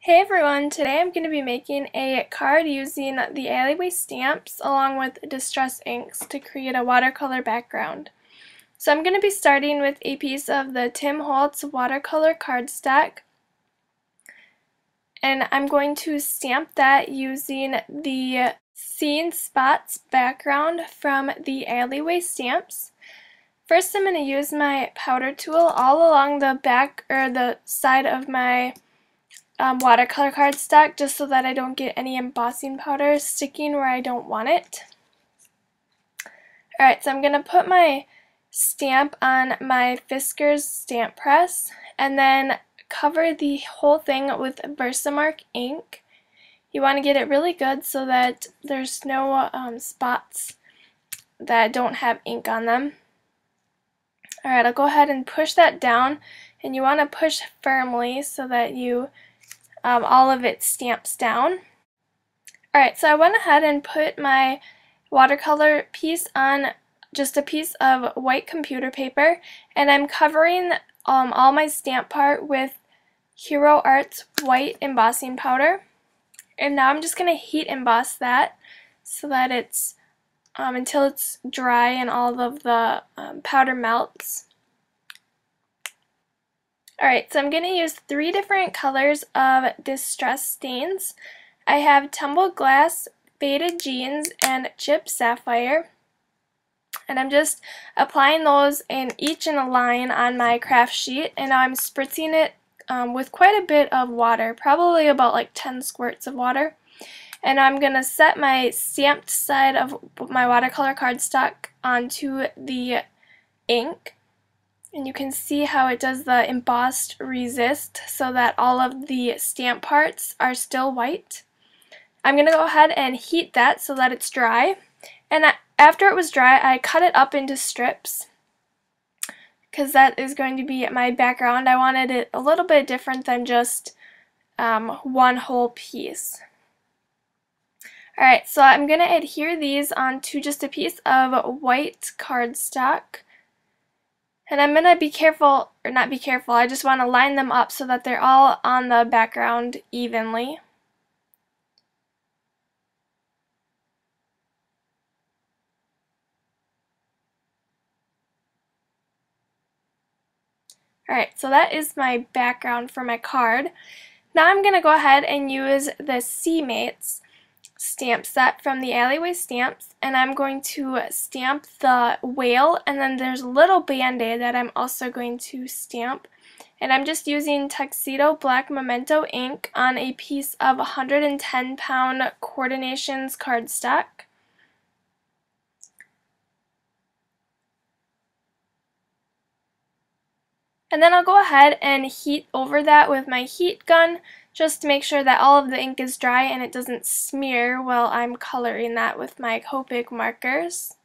Hey everyone, today I'm going to be making a card using the Alleyway stamps along with Distress inks to create a watercolor background. So I'm going to be starting with a piece of the Tim Holtz watercolor cardstock, and I'm going to stamp that using the Scene Spots background from the Alleyway stamps. First I'm going to use my powder tool all along the back or the side of my watercolor cardstock just so that I don't get any embossing powder sticking where I don't want it. Alright, so I'm going to put my stamp on my Fiskars stamp press and then cover the whole thing with Versamark ink. You want to get it really good so that there's no spots that don't have ink on them. Alright, I'll go ahead and push that down, and you want to push firmly so that you all of it stamps down. Alright, so I went ahead and put my watercolor piece on just a piece of white computer paper, and I'm covering all my stamp part with Hero Arts white embossing powder. And now I'm just going to heat emboss that so that it's until it's dry and all of the powder melts. Alright, so I'm going to use 3 different colors of Distress stains. I have Tumbled Glass, Faded Jeans, and Chipped Sapphire. And I'm just applying those each in a line on my craft sheet, and now I'm spritzing it with quite a bit of water, probably about like 10 squirts of water. And I'm going to set my stamped side of my watercolor cardstock onto the ink. And you can see how it does the embossed resist so that all of the stamp parts are still white. I'm going to go ahead and heat that so that it's dry. And after it was dry, I cut it up into strips because that is going to be my background. I wanted it a little bit different than just one whole piece. Alright, so I'm going to adhere these onto just a piece of white cardstock. And I'm going to be careful, or not be careful, I just want to line them up so that they're all on the background evenly. Alright, so that is my background for my card. Now I'm going to go ahead and use the C-Mates stamp set from the Alleyway stamps, and I'm going to stamp the whale, and then there's a little band-aid that I'm also going to stamp. And I'm just using Tuxedo Black Memento ink on a piece of 110-pound Coordinations cardstock. And then I'll go ahead and heat over that with my heat gun just to make sure that all of the ink is dry and it doesn't smear while I'm coloring that with my Copic markers.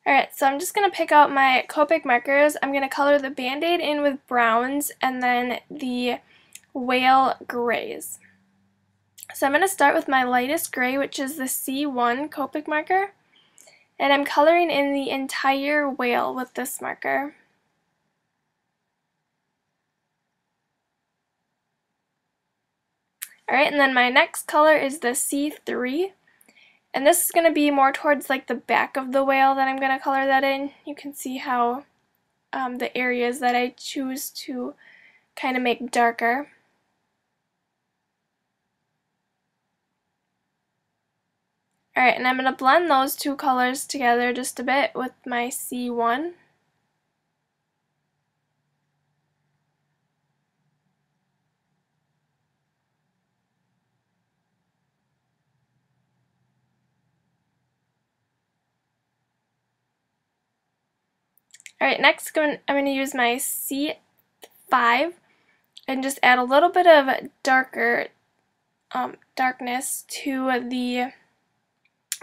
Alright, so I'm just going to pick out my Copic markers. I'm going to color the Band-Aid in with browns and then the whale grays. So I'm going to start with my lightest gray, which is the C1 Copic marker, and I'm coloring in the entire whale with this marker. Alright, and then my next color is the C3, and this is going to be more towards like the back of the whale that I'm going to color that in. You can see how the areas that I choose to kind of make darker. Alright, and I'm going to blend those two colors together just a bit with my C1. Alright, next I'm going to use my C5 and just add a little bit of darkness to the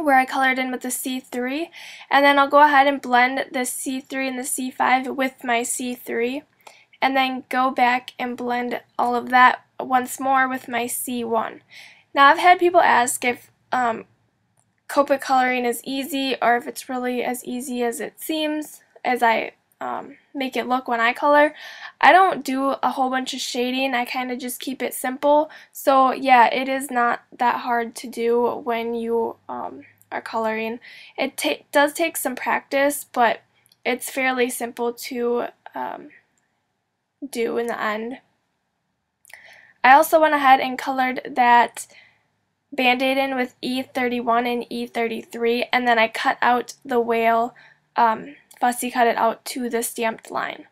where I colored in with the C3, and then I'll go ahead and blend the C3 and the C5 with my C3, and then go back and blend all of that once more with my C1. Now I've had people ask if Copic coloring is easy, or if it's really as easy as it seems, as I make it look when I color. I don't do a whole bunch of shading, I kind of just keep it simple. So yeah, it is not that hard to do when you are coloring. It does take some practice, but it's fairly simple to do in the end. I also went ahead and colored that Band-Aid in with E31 and E33, and then I cut out the whale, fussy cut it out to the stamped line.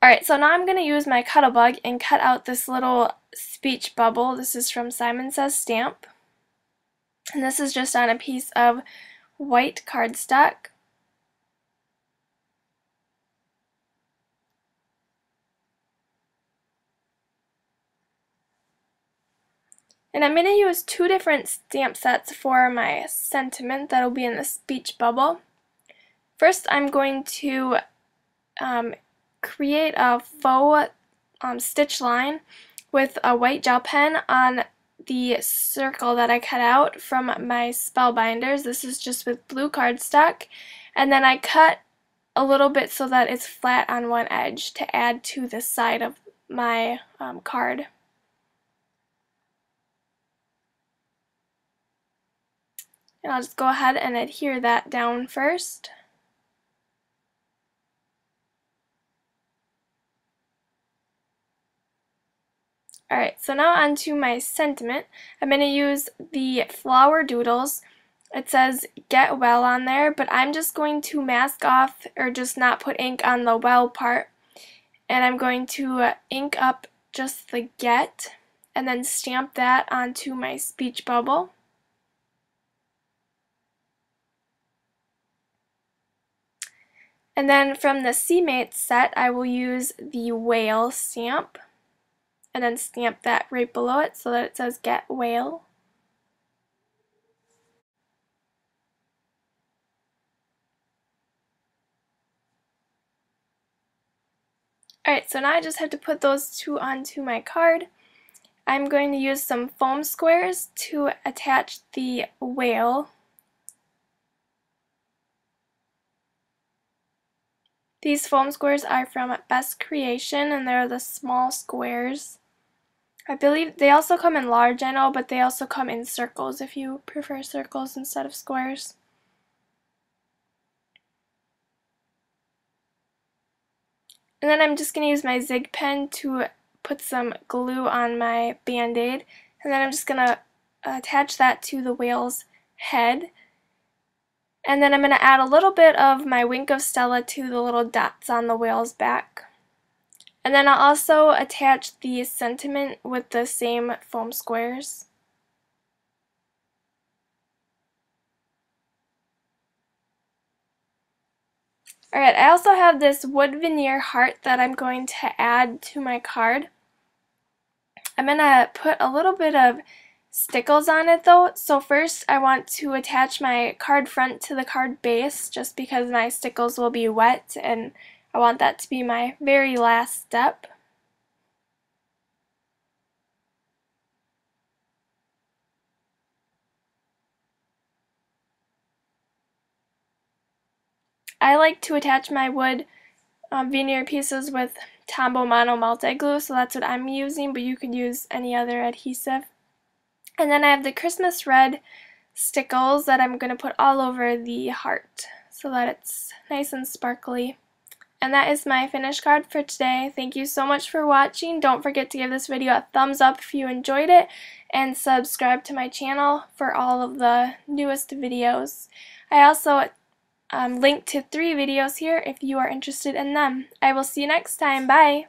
Alright, so now I'm going to use my Cut-A-Bug and cut out this little speech bubble. This is from Simon Says Stamp. And this is just on a piece of white cardstock. And I'm going to use two different stamp sets for my sentiment that will be in the speech bubble. First, I'm going to create a faux stitch line with a white gel pen on the circle that I cut out from my Spellbinders. This is just with blue cardstock. And then I cut a little bit so that it's flat on one edge to add to the side of my card. And I'll just go ahead and adhere that down first. Alright, so now onto my sentiment. I'm going to use the Flower Doodles. It says Get Well on there, but I'm just going to mask off or just not put ink on the well part. And I'm going to ink up just the Get and then stamp that onto my speech bubble. And then from the C-Mates set, I will use the whale stamp and then stamp that right below it so that it says Get Whale. Alright, so now I just have to put those two onto my card. I'm going to use some foam squares to attach the whale. These foam squares are from Best Creation, and they're the small squares. I believe they also come in large, I know, but they also come in circles if you prefer circles instead of squares. And then I'm just going to use my Zig pen to put some glue on my Band-Aid, and then I'm just going to attach that to the whale's head. And then I'm going to add a little bit of my Wink of Stella to the little dots on the whale's back. And then I'll also attach the sentiment with the same foam squares. Alright, I also have this wood veneer heart that I'm going to add to my card. I'm going to put a little bit of stickles on it though. So first I want to attach my card front to the card base just because my stickles will be wet and I want that to be my very last step. I like to attach my wood veneer pieces with Tombow Mono Multi-Glue, so that's what I'm using, but you could use any other adhesive. And then I have the Christmas red stickles that I'm going to put all over the heart so that it's nice and sparkly. And that is my finished card for today. Thank you so much for watching. Don't forget to give this video a thumbs up if you enjoyed it, and subscribe to my channel for all of the newest videos. I also linked to 3 videos here if you are interested in them. I will see you next time. Bye!